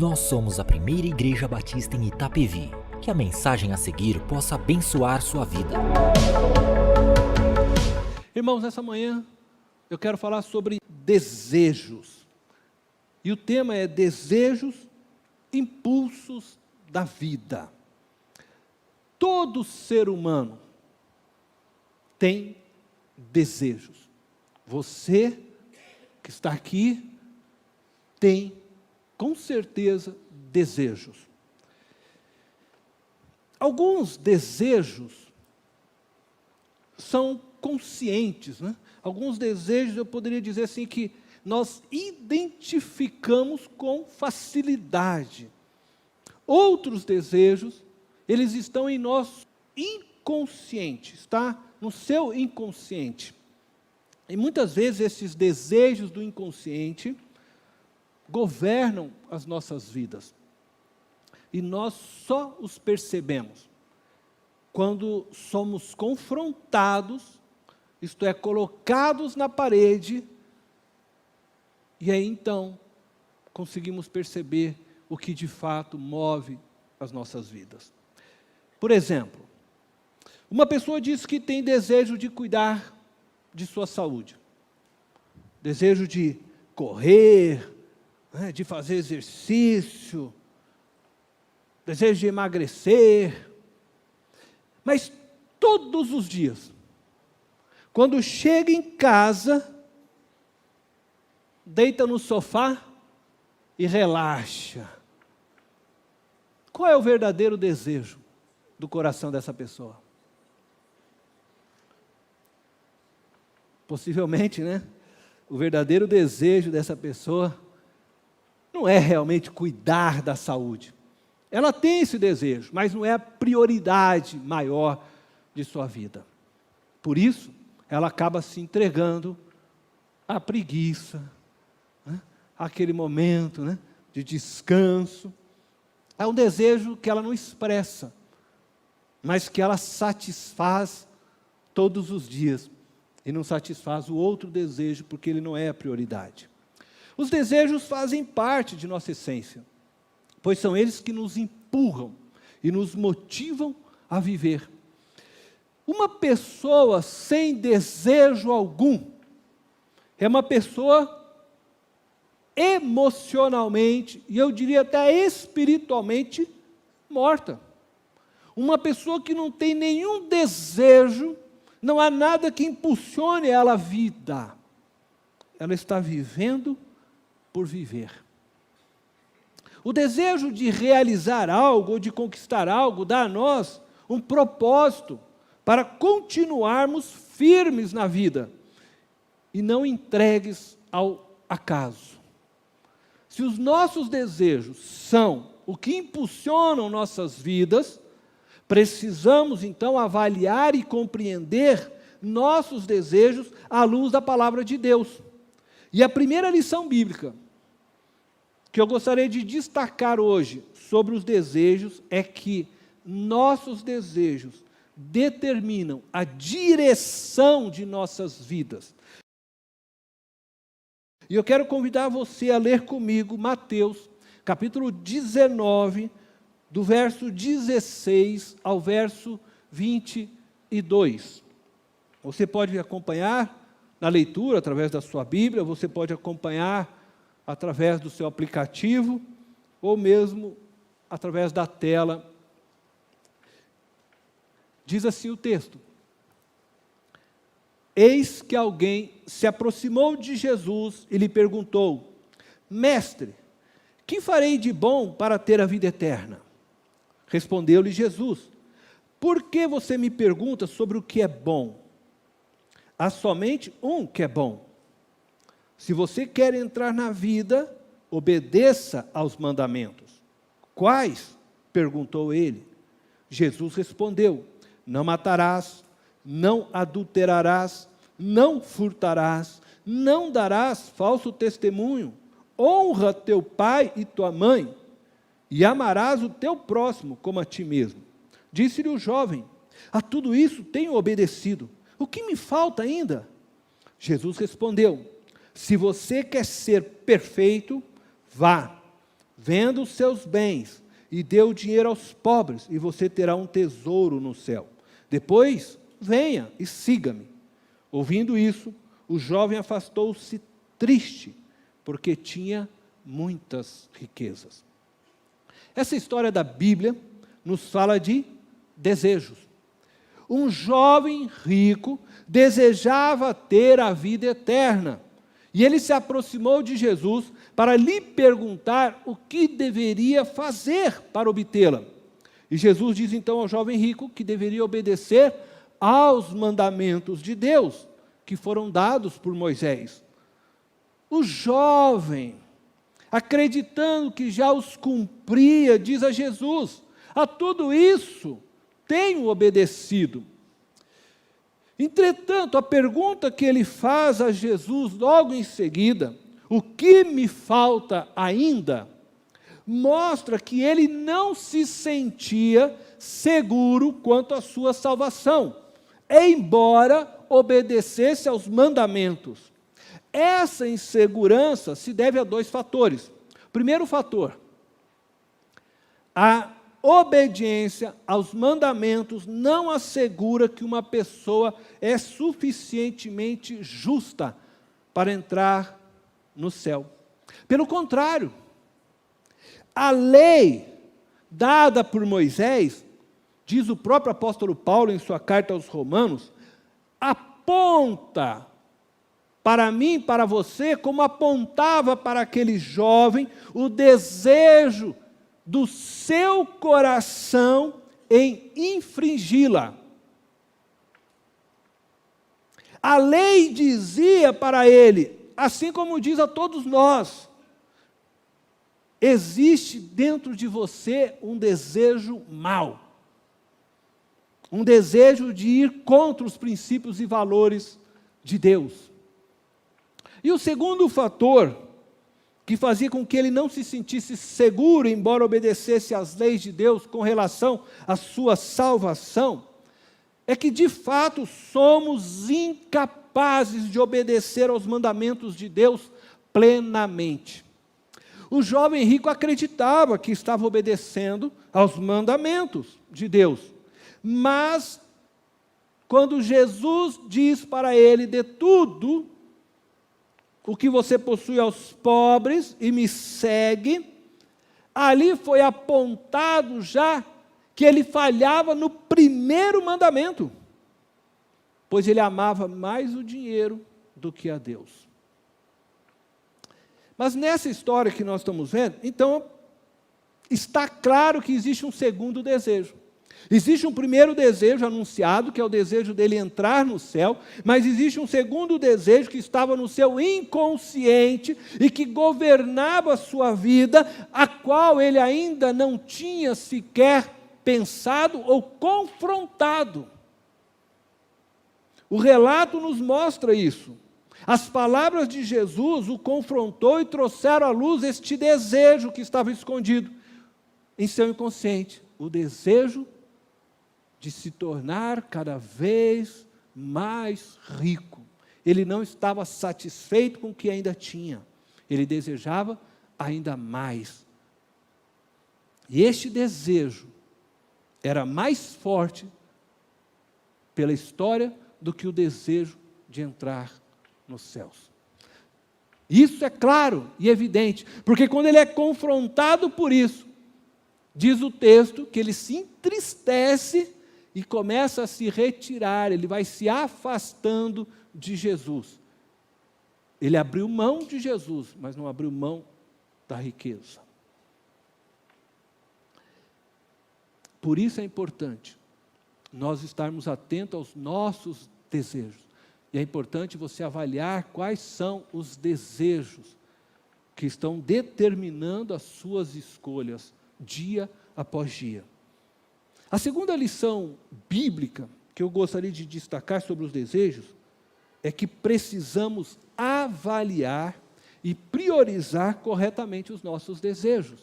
Nós somos a primeira igreja batista em Itapevi. Que a mensagem a seguir possa abençoar sua vida. Irmãos, nessa manhã eu quero falar sobre desejos. E o tema é desejos, impulsos da vida. Todo ser humano tem desejos. Você que está aqui tem, com certeza, desejos. Alguns desejos são conscientes, né? Alguns desejos eu poderia dizer assim que nós identificamos com facilidade. Outros desejos, eles estão em nosso inconsciente, está no seu inconsciente. E muitas vezes esses desejos do inconsciente governam as nossas vidas. E nós só os percebemos quando somos confrontados, isto é, colocados na parede, e aí então conseguimos perceber o que de fato move as nossas vidas. Por exemplo, uma pessoa diz que tem desejo de cuidar de sua saúde, desejo de correr, de fazer exercício, desejo de emagrecer, mas todos os dias, quando chega em casa, deita no sofá e relaxa. Qual é o verdadeiro desejo do coração dessa pessoa? Possivelmente, o verdadeiro desejo dessa pessoa não é realmente cuidar da saúde. Ela tem esse desejo, mas não é a prioridade maior de sua vida. Por isso, ela acaba se entregando à preguiça, àquele momento de descanso. É um desejo que ela não expressa, mas que ela satisfaz todos os dias. E não satisfaz o outro desejo, porque ele não é a prioridade. Os desejos fazem parte de nossa essência, pois são eles que nos empurram e nos motivam a viver. Uma pessoa sem desejo algum é uma pessoa emocionalmente, e eu diria até espiritualmente, morta. Uma pessoa que não tem nenhum desejo, não há nada que impulsione ela à vida. Ela está vivendo por viver. O desejo de realizar algo ou de conquistar algo dá a nós um propósito para continuarmos firmes na vida e não entregues ao acaso. Se os nossos desejos são o que impulsionam nossas vidas, precisamos então avaliar e compreender nossos desejos à luz da palavra de Deus. E a primeira lição bíblica que eu gostaria de destacar hoje sobre os desejos é que nossos desejos determinam a direção de nossas vidas. E eu quero convidar você a ler comigo Mateus, capítulo 19, do verso 16 ao verso 22. Você pode acompanhar na leitura, através da sua Bíblia, você pode acompanhar através do seu aplicativo, ou mesmo através da tela. Diz assim o texto: Eis que alguém se aproximou de Jesus e lhe perguntou: Mestre, que farei de bom para ter a vida eterna? Respondeu-lhe Jesus: Por que você me pergunta sobre o que é bom? Há somente um que é bom. Se você quer entrar na vida, obedeça aos mandamentos. Quais? Perguntou ele. Jesus respondeu: Não matarás, não adulterarás, não furtarás, não darás falso testemunho, honra teu pai e tua mãe, e amarás o teu próximo como a ti mesmo. Disse-lhe o jovem: A tudo isso tenho obedecido. O que me falta ainda? Jesus respondeu: Se você quer ser perfeito, vá, venda os seus bens e dê o dinheiro aos pobres, e você terá um tesouro no céu. Depois, venha e siga-me. Ouvindo isso, o jovem afastou-se triste, porque tinha muitas riquezas. Essa história da Bíblia nos fala de desejos. Um jovem rico desejava ter a vida eterna, e ele se aproximou de Jesus para lhe perguntar o que deveria fazer para obtê-la. E Jesus diz então ao jovem rico que deveria obedecer aos mandamentos de Deus, que foram dados por Moisés. O jovem, acreditando que já os cumpria, diz a Jesus: a tudo isso tenho obedecido. Entretanto, a pergunta que ele faz a Jesus logo em seguida, o que me falta ainda, mostra que ele não se sentia seguro quanto à sua salvação, embora obedecesse aos mandamentos. Essa insegurança se deve a 2 fatores. Primeiro fator, a obediência aos mandamentos não assegura que uma pessoa é suficientemente justa para entrar no céu. Pelo contrário, a lei dada por Moisés, diz o próprio apóstolo Paulo em sua carta aos Romanos, aponta para mim, para você, como apontava para aquele jovem, o desejo do seu coração em infringi-la. A lei dizia para ele, assim como diz a todos nós, existe dentro de você um desejo mau, um desejo de ir contra os princípios e valores de Deus. E o segundo fator que fazia com que ele não se sentisse seguro, embora obedecesse às leis de Deus com relação à sua salvação, é que de fato somos incapazes de obedecer aos mandamentos de Deus plenamente. O jovem rico acreditava que estava obedecendo aos mandamentos de Deus, mas quando Jesus diz para ele: dê tudo o que você possui aos pobres e me segue, ali foi apontado já que ele falhava no primeiro mandamento, pois ele amava mais o dinheiro do que a Deus. Mas nessa história que nós estamos vendo, então, está claro que existe um segundo desejo. Existe um primeiro desejo anunciado, que é o desejo dele entrar no céu, mas existe um segundo desejo que estava no seu inconsciente e que governava a sua vida, a qual ele ainda não tinha sequer pensado ou confrontado. O relato nos mostra isso. As palavras de Jesus o confrontou e trouxeram à luz este desejo que estava escondido em seu inconsciente, o desejo de se tornar cada vez mais rico. Ele não estava satisfeito com o que ainda tinha, ele desejava ainda mais. E este desejo era mais forte pela história do que o desejo de entrar nos céus. Isso é claro e evidente, porque quando ele é confrontado por isso, diz o texto que ele se entristece e começa a se retirar, ele vai se afastando de Jesus. Ele abriu mão de Jesus, mas não abriu mão da riqueza. Por isso é importante nós estarmos atentos aos nossos desejos. E é importante você avaliar quais são os desejos que estão determinando as suas escolhas dia após dia. A segunda lição bíblica que eu gostaria de destacar sobre os desejos é que precisamos avaliar e priorizar corretamente os nossos desejos.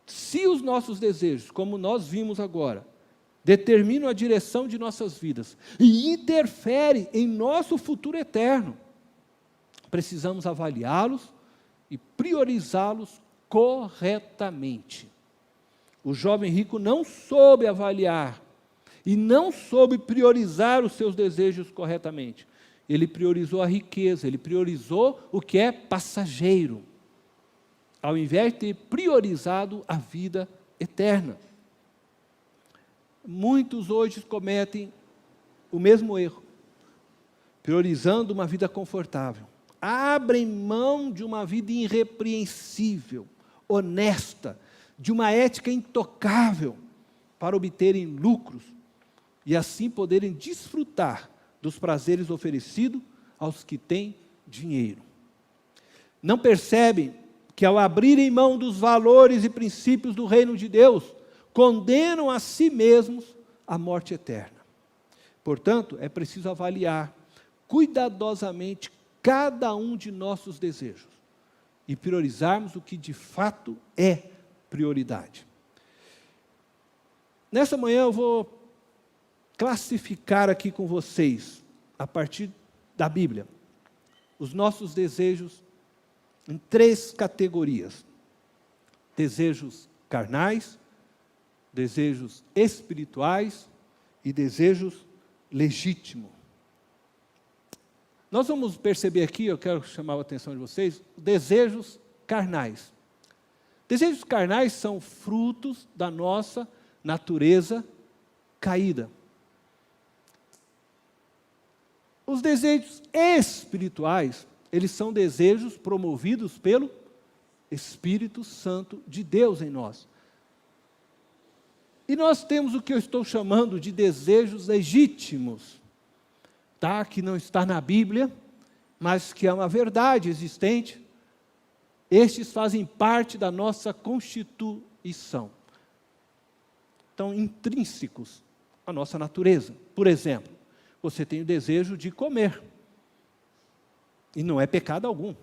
Se os nossos desejos, como nós vimos agora, determinam a direção de nossas vidas e interferem em nosso futuro eterno, precisamos avaliá-los e priorizá-los corretamente. O jovem rico não soube avaliar e não soube priorizar os seus desejos corretamente. Ele priorizou a riqueza, ele priorizou o que é passageiro, ao invés de ter priorizado a vida eterna. Muitos hoje cometem o mesmo erro, priorizando uma vida confortável. Abrem mão de uma vida irrepreensível, honesta, de uma ética intocável, para obterem lucros e assim poderem desfrutar dos prazeres oferecidos aos que têm dinheiro. Não percebem que, ao abrirem mão dos valores e princípios do reino de Deus, condenam a si mesmos à morte eterna. Portanto, é preciso avaliar cuidadosamente cada um de nossos desejos e priorizarmos o que de fato é prioridade. Nessa manhã eu vou classificar aqui com vocês, a partir da Bíblia, os nossos desejos em 3 categorias: desejos carnais, desejos espirituais e desejos legítimos. Nós vamos perceber aqui, eu quero chamar a atenção de vocês, desejos carnais. Desejos carnais são frutos da nossa natureza caída. Os desejos espirituais, eles são desejos promovidos pelo Espírito Santo de Deus em nós. E nós temos o que eu estou chamando de desejos legítimos, tá? Que não está na Bíblia, mas que é uma verdade existente. Estes fazem parte da nossa constituição. Estão intrínsecos à nossa natureza. Por exemplo, você tem o desejo de comer, e não é pecado algum.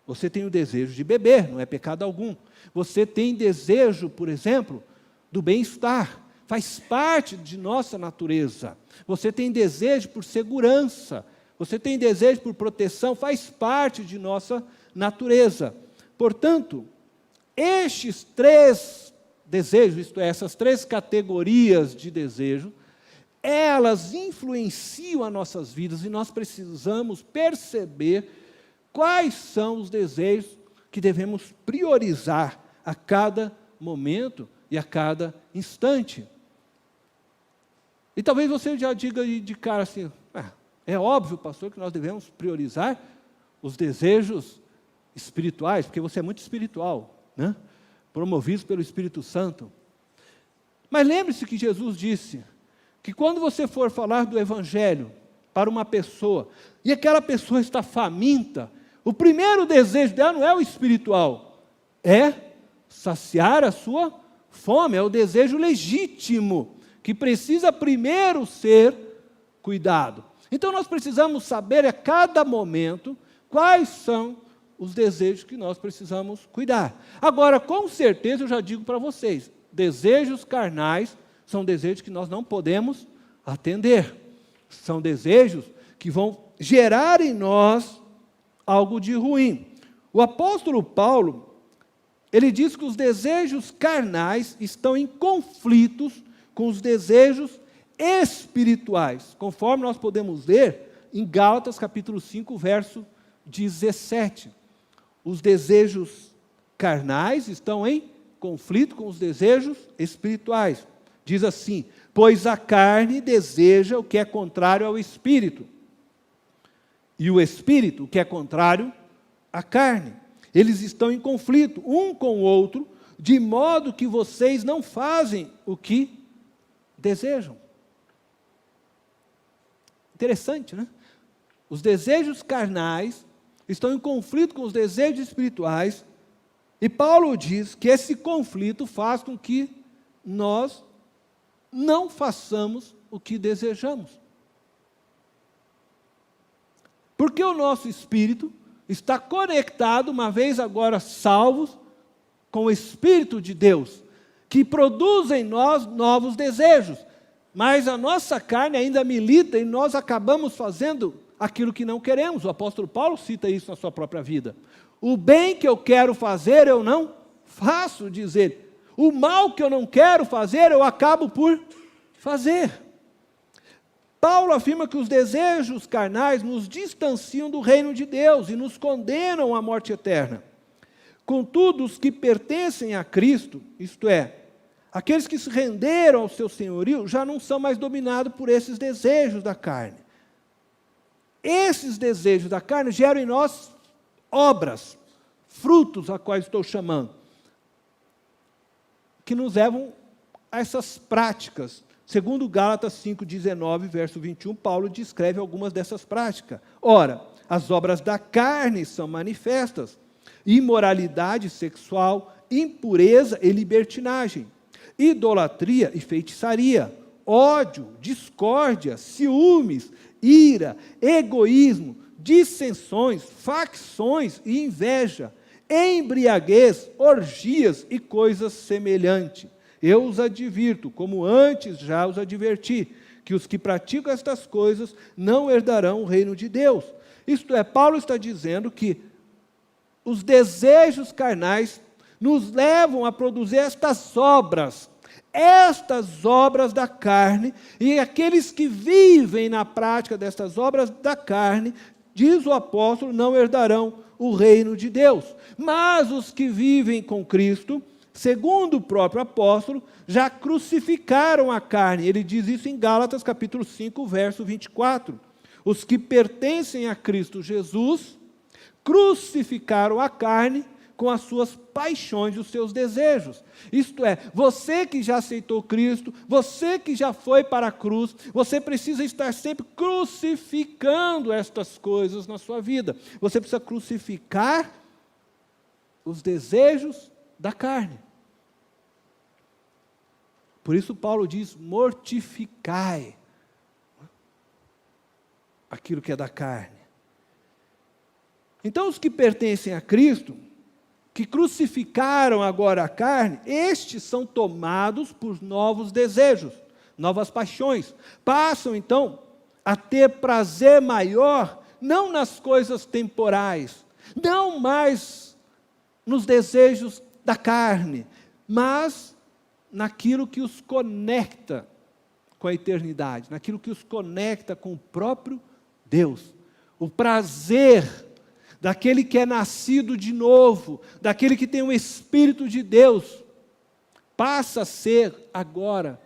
Você tem o desejo de beber, não é pecado algum. Você tem desejo, por exemplo, do bem-estar, faz parte de nossa natureza. Você tem desejo por segurança, você tem desejo por proteção, faz parte de nossa natureza. Portanto, estes 3 desejos, isto é, essas 3 categorias de desejo, elas influenciam as nossas vidas e nós precisamos perceber quais são os desejos que devemos priorizar a cada momento e a cada instante. E talvez você já diga de cara assim, é óbvio, pastor, que nós devemos priorizar os desejos espirituais, porque você é muito espiritual, né? Promovidos pelo Espírito Santo. Mas lembre-se que Jesus disse que quando você for falar do Evangelho para uma pessoa, e aquela pessoa está faminta, o primeiro desejo dela não é o espiritual, é saciar a sua fome, é o desejo legítimo, que precisa primeiro ser cuidado. Então nós precisamos saber a cada momento quais são os desejos que nós precisamos cuidar. Agora, com certeza, eu já digo para vocês, desejos carnais são desejos que nós não podemos atender. São desejos que vão gerar em nós algo de ruim. O apóstolo Paulo, ele diz que os desejos carnais estão em conflitos com os desejos espirituais, conforme nós podemos ler em Gálatas capítulo 5, verso 17. Os desejos carnais estão em conflito com os desejos espirituais. Diz assim, pois a carne deseja o que é contrário ao espírito, e o espírito o que é contrário à carne. Eles estão em conflito um com o outro, de modo que vocês não fazem o que desejam. Interessante, né? Os desejos carnais estão em conflito com os desejos espirituais, e Paulo diz que esse conflito faz com que nós não façamos o que desejamos. Porque o nosso espírito está conectado, uma vez agora salvos, com o Espírito de Deus, que produz em nós novos desejos, mas a nossa carne ainda milita e nós acabamos fazendo aquilo que não queremos. O apóstolo Paulo cita isso na sua própria vida. O bem que eu quero fazer, eu não faço, diz ele. O mal que eu não quero fazer, eu acabo por fazer. Paulo afirma que os desejos carnais nos distanciam do reino de Deus e nos condenam à morte eterna. Contudo, os que pertencem a Cristo, isto é, aqueles que se renderam ao seu senhorio, já não são mais dominados por esses desejos da carne. Esses desejos da carne geram em nós obras, frutos a quais estou chamando, que nos levam a essas práticas. Segundo Gálatas 5,19, verso 21, Paulo descreve algumas dessas práticas. Ora, as obras da carne são manifestas: imoralidade sexual, impureza e libertinagem, idolatria e feitiçaria, ódio, discórdia, ciúmes, ira, egoísmo, dissensões, facções e inveja, embriaguez, orgias e coisas semelhantes. Eu os advirto, como antes já os adverti, que os que praticam estas coisas não herdarão o reino de Deus. Isto é, Paulo está dizendo que os desejos carnais nos levam a produzir estas obras da carne, e aqueles que vivem na prática destas obras da carne, diz o apóstolo, não herdarão o reino de Deus. Mas os que vivem com Cristo, segundo o próprio apóstolo, já crucificaram a carne. Ele diz isso em Gálatas capítulo 5, verso 24. Os que pertencem a Cristo Jesus crucificaram a carne com as suas paixões e os seus desejos. Isto é, você que já aceitou Cristo, você que já foi para a cruz, você precisa estar sempre crucificando estas coisas na sua vida. Você precisa crucificar os desejos da carne. Por isso Paulo diz, mortificai aquilo que é da carne. Então os que pertencem a Cristo, que crucificaram agora a carne, estes são tomados por novos desejos, novas paixões. Passam então a ter prazer maior, não nas coisas temporais, não mais nos desejos da carne, mas naquilo que os conecta com a eternidade, naquilo que os conecta com o próprio Deus. O prazer daquele que é nascido de novo, daquele que tem o Espírito de Deus, passa a ser agora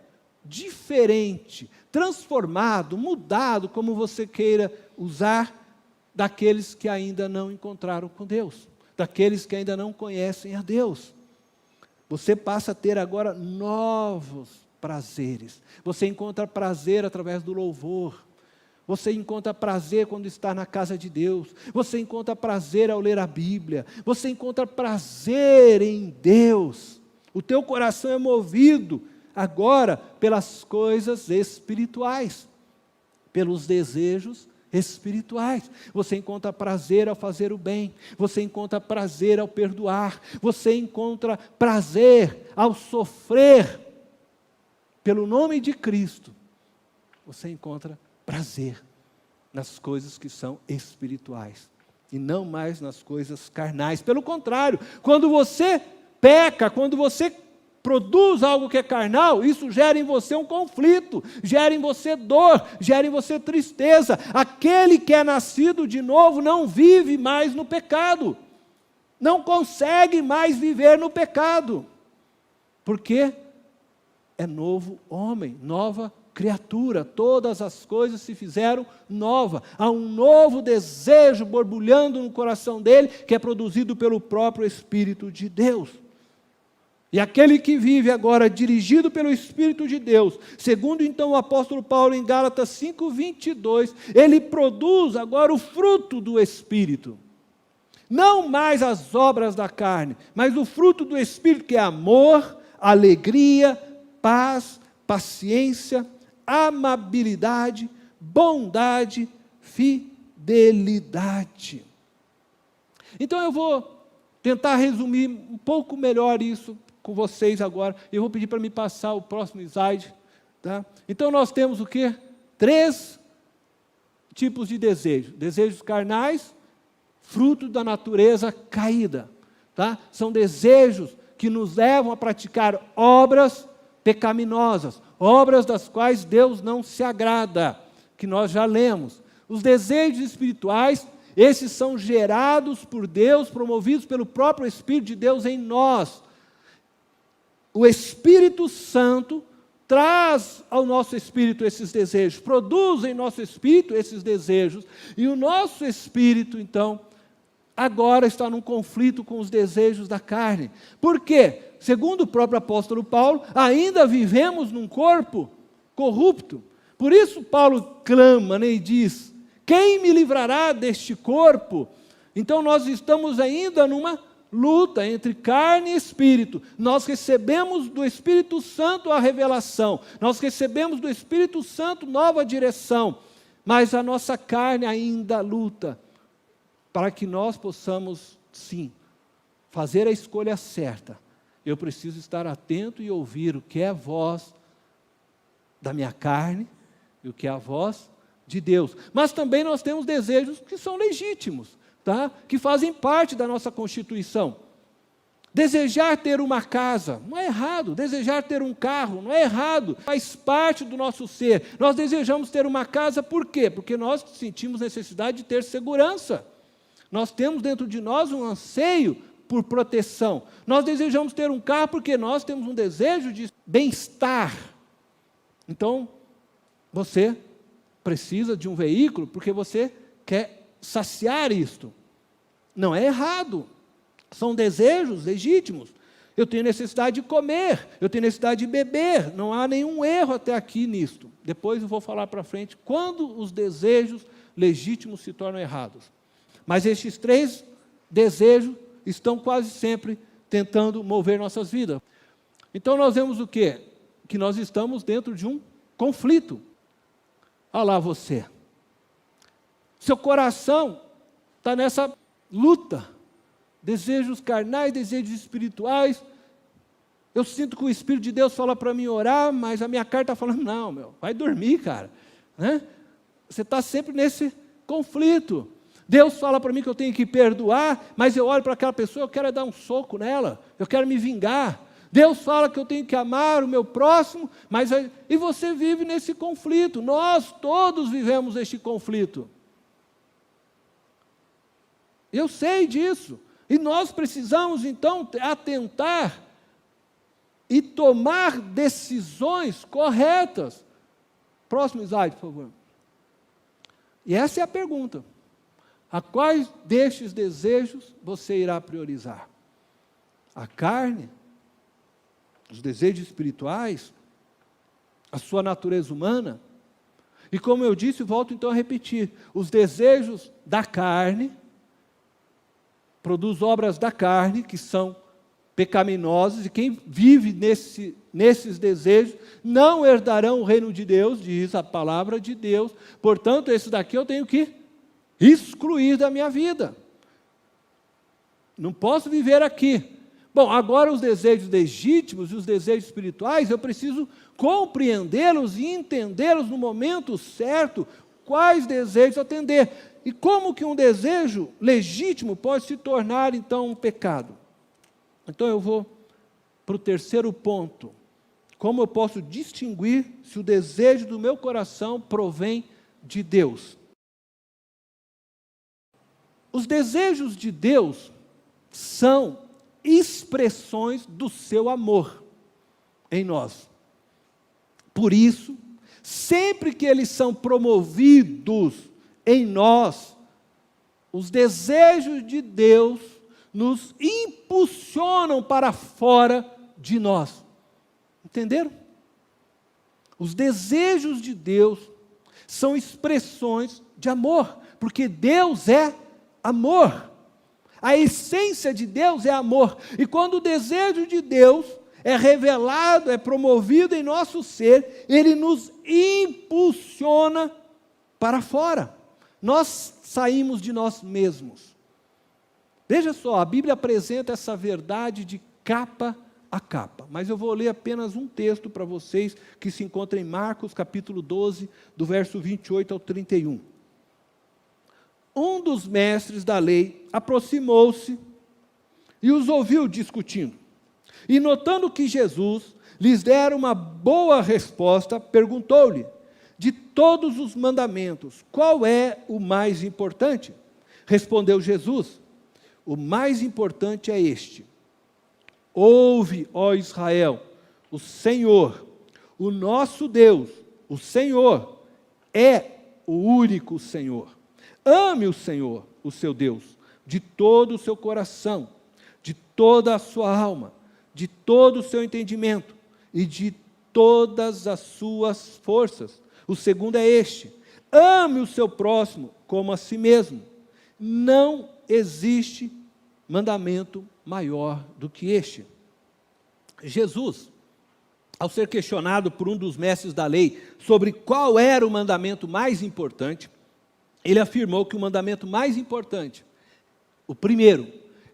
diferente, transformado, mudado, como você queira usar, daqueles que ainda não encontraram com Deus, daqueles que ainda não conhecem a Deus. Você passa a ter agora novos prazeres. Você encontra prazer através do louvor. Você encontra prazer quando está na casa de Deus. Você encontra prazer ao ler a Bíblia. Você encontra prazer em Deus. O teu coração é movido agora pelas coisas espirituais, pelos desejos espirituais. Você encontra prazer ao fazer o bem. Você encontra prazer ao perdoar. Você encontra prazer ao sofrer pelo nome de Cristo. Você encontra prazer nas coisas que são espirituais e não mais nas coisas carnais. Pelo contrário, quando você peca, quando você produz algo que é carnal, isso gera em você um conflito, gera em você dor, gera em você tristeza. Aquele que é nascido de novo não vive mais no pecado, não consegue mais viver no pecado, porque é novo homem, nova criatura, todas as coisas se fizeram nova. Há um novo desejo borbulhando no coração dele, que é produzido pelo próprio Espírito de Deus. E aquele que vive agora dirigido pelo Espírito de Deus, segundo então o apóstolo Paulo em Gálatas 5:22, ele produz agora o fruto do Espírito. Não mais as obras da carne, mas o fruto do Espírito, que é amor, alegria, paz, paciência, amabilidade, bondade, fidelidade. Então eu vou tentar resumir um pouco melhor isso com vocês agora. Eu vou pedir para me passar o próximo slide. Tá? Então nós temos o quê? tipos de desejo. Desejos carnais, fruto da natureza caída. Tá? São desejos que nos levam a praticar obras pecaminosas, obras das quais Deus não se agrada, que nós já lemos. Os desejos espirituais, esses são gerados por Deus, promovidos pelo próprio Espírito de Deus em nós. O Espírito Santo traz ao nosso espírito esses desejos, produz em nosso espírito esses desejos, e o nosso espírito, então, agora está num conflito com os desejos da carne. Por quê? Segundo o próprio apóstolo Paulo, ainda vivemos num corpo corrupto. Por isso Paulo clama, né, e diz: quem me livrará deste corpo? Então nós estamos ainda numa luta entre carne e espírito. Nós recebemos do Espírito Santo a revelação, nós recebemos do Espírito Santo nova direção, mas a nossa carne ainda luta para que nós possamos, sim, fazer a escolha certa. Eu preciso estar atento e ouvir o que é a voz da minha carne e o que é a voz de Deus. Mas também nós temos desejos que são legítimos, tá? Que fazem parte da nossa constituição. Desejar ter uma casa não é errado, desejar ter um carro não é errado, faz parte do nosso ser. Nós desejamos ter uma casa por quê? Porque nós sentimos necessidade de ter segurança. Nós temos dentro de nós um anseio por proteção. Nós desejamos ter um carro porque nós temos um desejo de bem-estar. Então, você precisa de um veículo porque você quer saciar isto. Não é errado. São desejos legítimos. Eu tenho necessidade de comer, eu tenho necessidade de beber. Não há nenhum erro até aqui nisto. Depois eu vou falar para frente quando os desejos legítimos se tornam errados. Mas estes três desejos estão quase sempre tentando mover nossas vidas. Então nós vemos o quê? Que nós estamos dentro de um conflito. Olha lá você. Seu coração está nessa luta. Desejos carnais, desejos espirituais. Eu sinto que o Espírito de Deus fala para mim orar, mas a minha carne está falando, não, vai dormir, cara. Né? Você está sempre nesse conflito. Deus fala para mim que eu tenho que perdoar, mas eu olho para aquela pessoa, eu quero dar um soco nela, eu quero me vingar. Deus fala que eu tenho que amar o meu próximo, e você vive nesse conflito. Nós todos vivemos este conflito. Eu sei disso. E nós precisamos, então, atentar e tomar decisões corretas. Próximo slide, por favor. E essa é a pergunta. A quais destes desejos você irá priorizar? A carne? Os desejos espirituais? A sua natureza humana? E como eu disse, volto então a repetir, os desejos da carne produz obras da carne, que são pecaminosas, e quem vive nesses desejos não herdarão o reino de Deus, diz a palavra de Deus. Portanto, esse daqui eu tenho que excluir da minha vida. Não posso viver aqui. Bom, agora os desejos legítimos e os desejos espirituais, eu preciso compreendê-los e entendê-los no momento certo, quais desejos atender. E como que um desejo legítimo pode se tornar, então, um pecado? Então, eu vou para o terceiro ponto. Como eu posso distinguir se o desejo do meu coração provém de Deus? Os desejos de Deus são expressões do seu amor em nós. Por isso, sempre que eles são promovidos em nós, os desejos de Deus nos impulsionam para fora de nós. Entenderam? Os desejos de Deus são expressões de amor, porque Deus é amor. A essência de Deus é amor. E quando o desejo de Deus é revelado, é promovido em nosso ser, ele nos impulsiona para fora. Nós saímos de nós mesmos. Veja só, a Bíblia apresenta essa verdade de capa a capa. Mas eu vou ler apenas um texto para vocês, que se encontra em Marcos, capítulo 12, do verso 28 ao 31. um dos mestres da lei aproximou-se e os ouviu discutindo. E notando que Jesus lhes dera uma boa resposta, perguntou-lhe: de todos os mandamentos, qual é o mais importante? Respondeu Jesus: o mais importante é este: ouve, ó Israel, o Senhor, o nosso Deus, o Senhor, é o único Senhor. Ame o Senhor, o seu Deus, de todo o seu coração, de toda a sua alma, de todo o seu entendimento e de todas as suas forças. O segundo é este: ame o seu próximo como a si mesmo. Não existe mandamento maior do que este. Jesus, ao ser questionado por um dos mestres da lei sobre qual era o mandamento mais importante, ele afirmou que o mandamento mais importante, o primeiro,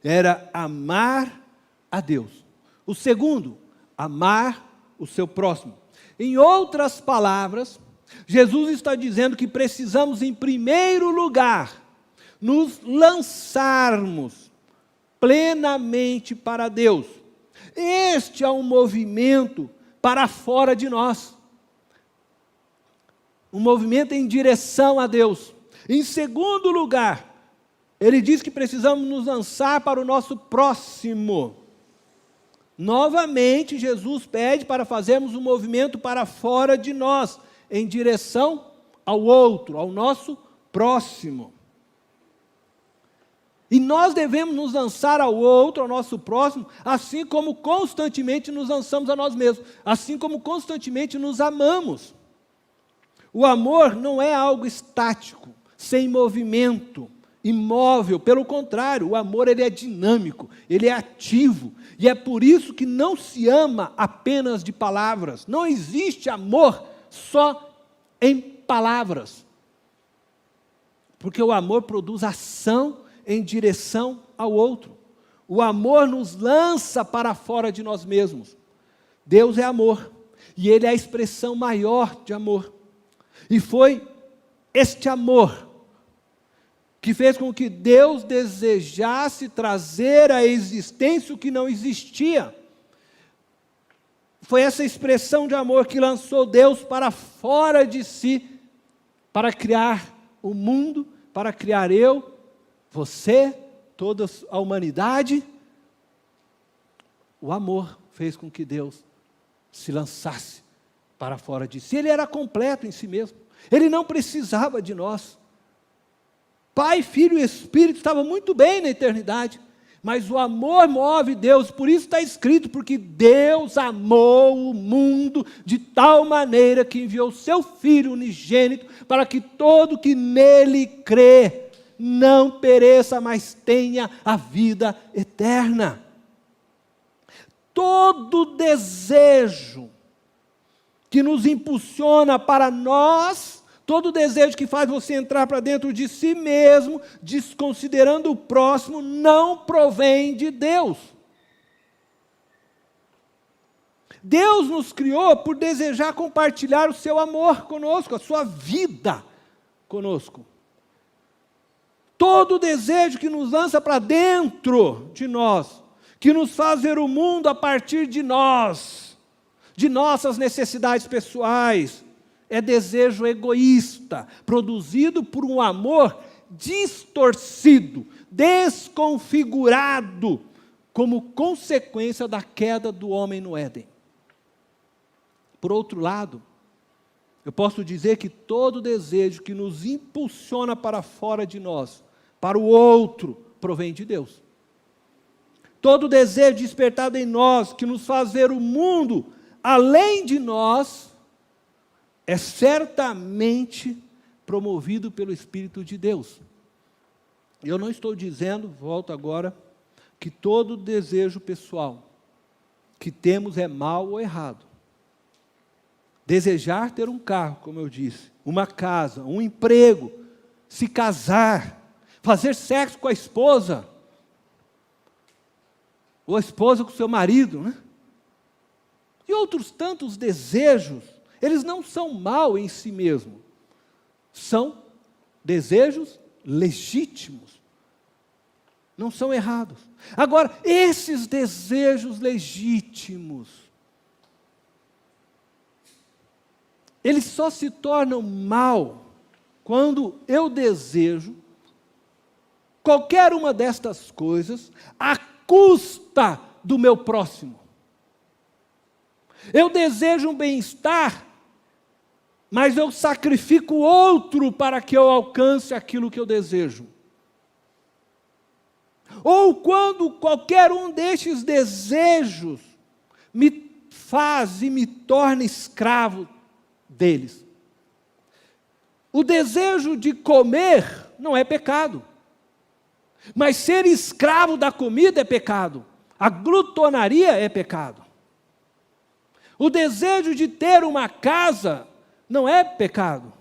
era amar a Deus. O segundo, amar o seu próximo. Em outras palavras, Jesus está dizendo que precisamos, em primeiro lugar, nos lançarmos plenamente para Deus. Este é um movimento para fora de nós. Um movimento em direção a Deus. Em segundo lugar, ele diz que precisamos nos lançar para o nosso próximo. Novamente, Jesus pede para fazermos um movimento para fora de nós, em direção ao outro, ao nosso próximo. E nós devemos nos lançar ao outro, ao nosso próximo, assim como constantemente nos lançamos a nós mesmos, assim como constantemente nos amamos. O amor não é algo estático, sem movimento, imóvel. Pelo contrário, o amor ele é dinâmico, ele é ativo. E é por isso que não se ama apenas de palavras. Não existe amor só em palavras. Porque o amor produz ação em direção ao outro. O amor nos lança para fora de nós mesmos. Deus é amor, e Ele é a expressão maior de amor. E foi este amor que fez com que Deus desejasse trazer à existência o que não existia. Foi essa expressão de amor que lançou Deus para fora de si, para criar o mundo, para criar eu, você, toda a humanidade. O amor fez com que Deus se lançasse para fora de si. Ele era completo em si mesmo. Ele não precisava de nós. Pai, Filho e Espírito estavam muito bem na eternidade. Mas o amor move Deus. Por isso está escrito, porque Deus amou o mundo de tal maneira que enviou seu Filho unigênito para que todo que nele crê não pereça, mas tenha a vida eterna. Todo desejo que nos impulsiona para nós, todo desejo que faz você entrar para dentro de si mesmo, desconsiderando o próximo, não provém de Deus. Deus nos criou por desejar compartilhar o seu amor conosco, a sua vida conosco. Todo desejo que nos lança para dentro de nós, que nos faz ver o mundo a partir de nós, de nossas necessidades pessoais, é desejo egoísta, produzido por um amor distorcido, desconfigurado, como consequência da queda do homem no Éden. Por outro lado, eu posso dizer que todo desejo que nos impulsiona para fora de nós, para o outro, provém de Deus. Todo desejo despertado em nós, que nos faz ver o mundo além de nós, é certamente promovido pelo Espírito de Deus. Eu não estou dizendo, volto agora, que todo desejo pessoal que temos é mal ou errado. Desejar ter um carro, como eu disse, uma casa, um emprego, se casar, fazer sexo com a esposa, ou a esposa com o seu marido, né? E outros tantos desejos, eles não são mal em si mesmos, são desejos legítimos, não são errados. Agora, esses desejos legítimos, eles só se tornam mal quando eu desejo qualquer uma destas coisas à custa do meu próximo. Eu desejo um bem-estar, mas eu sacrifico outro para que eu alcance aquilo que eu desejo. Ou quando qualquer um destes desejos me faz e me torna escravo deles. O desejo de comer não é pecado, mas ser escravo da comida é pecado. A glutonaria é pecado. O desejo de ter uma casa não é pecado,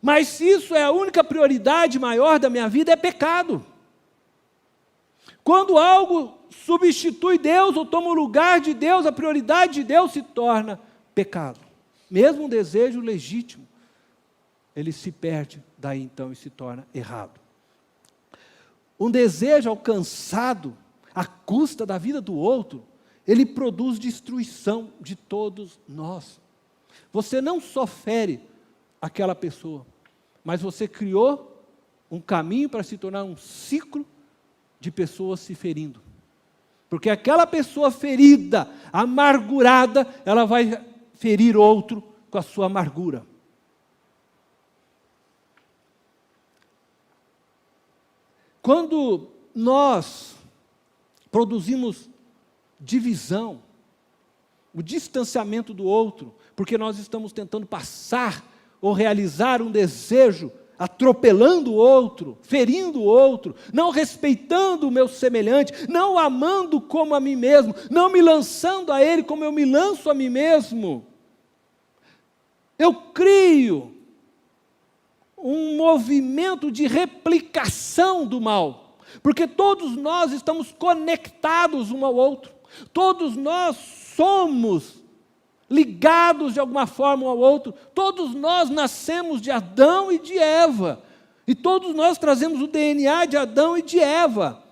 mas se isso é a única prioridade maior da minha vida, é pecado. Quando algo substitui Deus ou toma o lugar de Deus, a prioridade de Deus se torna pecado. Mesmo um desejo legítimo, ele se perde daí então e se torna errado. Um desejo alcançado à custa da vida do outro, ele produz destruição de todos nós. Você não só fere aquela pessoa, mas você criou um caminho para se tornar um ciclo de pessoas se ferindo. Porque aquela pessoa ferida, amargurada, ela vai ferir outro com a sua amargura. Quando nós produzimos divisão, o distanciamento do outro, porque nós estamos tentando passar ou realizar um desejo, atropelando o outro, ferindo o outro, não respeitando o meu semelhante, não amando como a mim mesmo, não me lançando a ele como eu me lanço a mim mesmo. Eu crio um movimento de replicação do mal, porque todos nós estamos conectados um ao outro, todos nós somos ligados de alguma forma um ao outro, todos nós nascemos de Adão e de Eva, e todos nós trazemos o DNA de Adão e de Eva,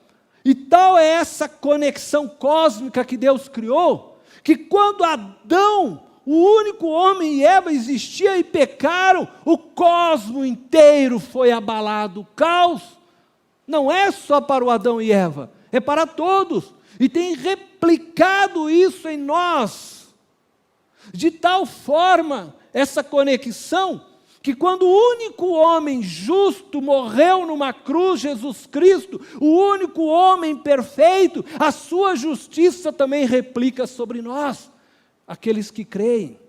e tal é essa conexão cósmica que Deus criou, que quando Adão, o único homem e Eva existia e pecaram, o cosmo inteiro foi abalado, o caos não é só para o Adão e Eva, é para todos, e tem replicado isso em nós, de tal forma, essa conexão, que quando o único homem justo morreu numa cruz, Jesus Cristo, o único homem perfeito, a sua justiça também replica sobre nós, aqueles que creem.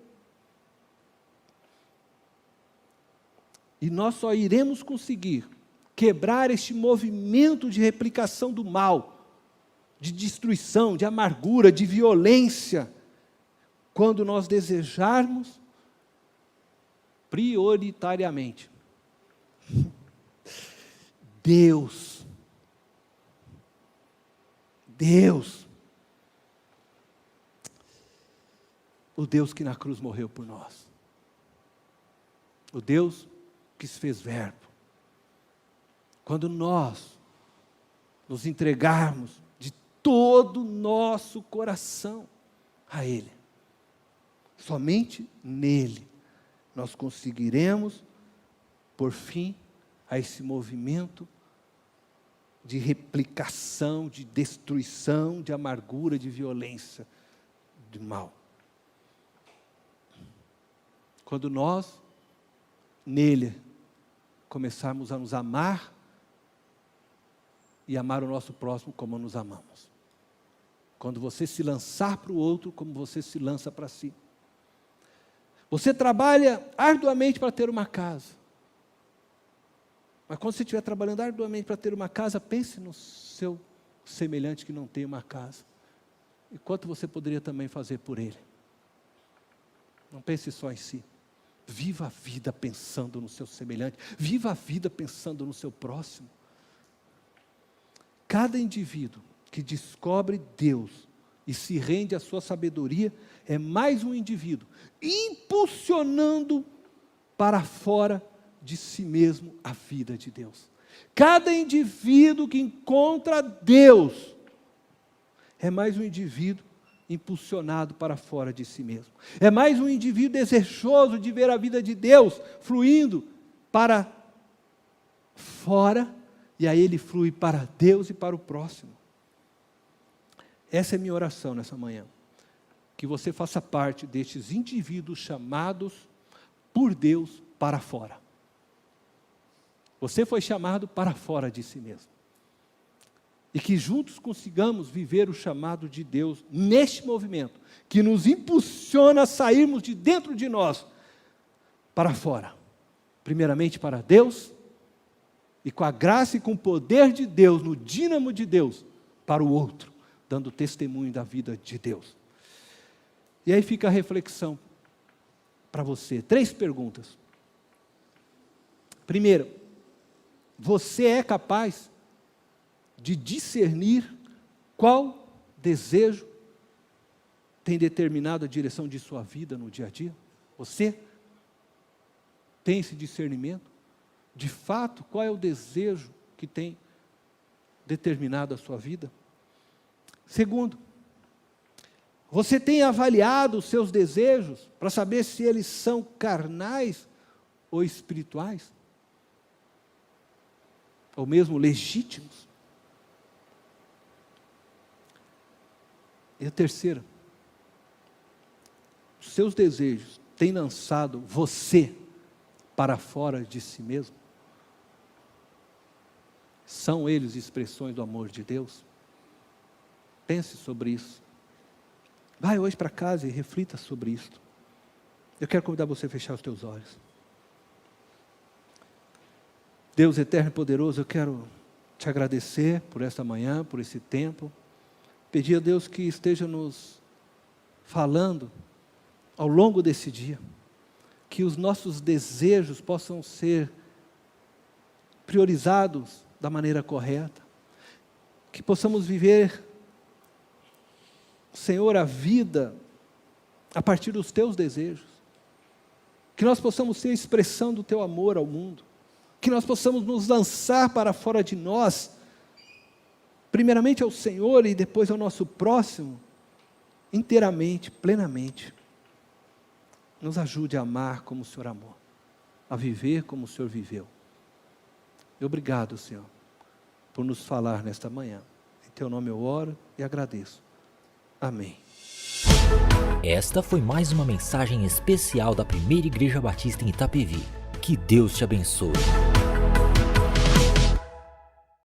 E nós só iremos conseguir quebrar este movimento de replicação do mal, de destruição, de amargura, de violência, quando nós desejarmos prioritariamente Deus, o Deus que na cruz morreu por nós, o Deus que se fez verbo. Quando nós nos entregarmos de todo o nosso coração a Ele, somente nele nós conseguiremos por fim a esse movimento de replicação, de destruição, de amargura, de violência, de mal. Quando nós, nele, começarmos a nos amar e amar o nosso próximo como nos amamos. Quando você se lançar para o outro como você se lança para si. Você trabalha arduamente para ter uma casa. Mas quando você estiver trabalhando arduamente para ter uma casa, pense no seu semelhante que não tem uma casa. E quanto você poderia também fazer por ele. Não pense só em si. Viva a vida pensando no seu semelhante. Viva a vida pensando no seu próximo. Cada indivíduo que descobre Deus e se rende à sua sabedoria, é mais um indivíduo impulsionando para fora de si mesmo a vida de Deus. Cada indivíduo que encontra Deus é mais um indivíduo impulsionado para fora de si mesmo. É mais um indivíduo desejoso de ver a vida de Deus fluindo para fora, e aí ele flui para Deus e para o próximo. Essa é minha oração nessa manhã. Que você faça parte destes indivíduos chamados por Deus para fora. Você foi chamado para fora de si mesmo. E que juntos consigamos viver o chamado de Deus neste movimento, que nos impulsiona a sairmos de dentro de nós para fora. Primeiramente para Deus, e com a graça e com o poder de Deus, no dínamo de Deus, para o outro, dando testemunho da vida de Deus. E aí fica a reflexão para você. 3 perguntas. Primeiro, você é capaz de discernir qual desejo tem determinado a direção de sua vida no dia a dia? Você tem esse discernimento? De fato, qual é o desejo que tem determinado a sua vida? Segundo, você tem avaliado os seus desejos para saber se eles são carnais ou espirituais? Ou mesmo legítimos? E a terceira, os seus desejos têm lançado você para fora de si mesmo? São eles expressões do amor de Deus? Pense sobre isso. Vai hoje para casa e reflita sobre isso. Eu quero convidar você a fechar os teus olhos. Deus eterno e poderoso, eu quero te agradecer por esta manhã, por esse tempo. Pedir a Deus que esteja nos falando ao longo desse dia, que os nossos desejos possam ser priorizados da maneira correta, que possamos viver, Senhor, a vida a partir dos teus desejos, que nós possamos ser a expressão do teu amor ao mundo, que nós possamos nos lançar para fora de nós, primeiramente ao Senhor e depois ao nosso próximo, inteiramente, plenamente. Nos ajude a amar como o Senhor amou, a viver como o Senhor viveu. E obrigado, Senhor, por nos falar nesta manhã. Em teu nome eu oro e agradeço. Amém. Esta foi mais uma mensagem especial da Primeira Igreja Batista em Itapevi. Que Deus te abençoe.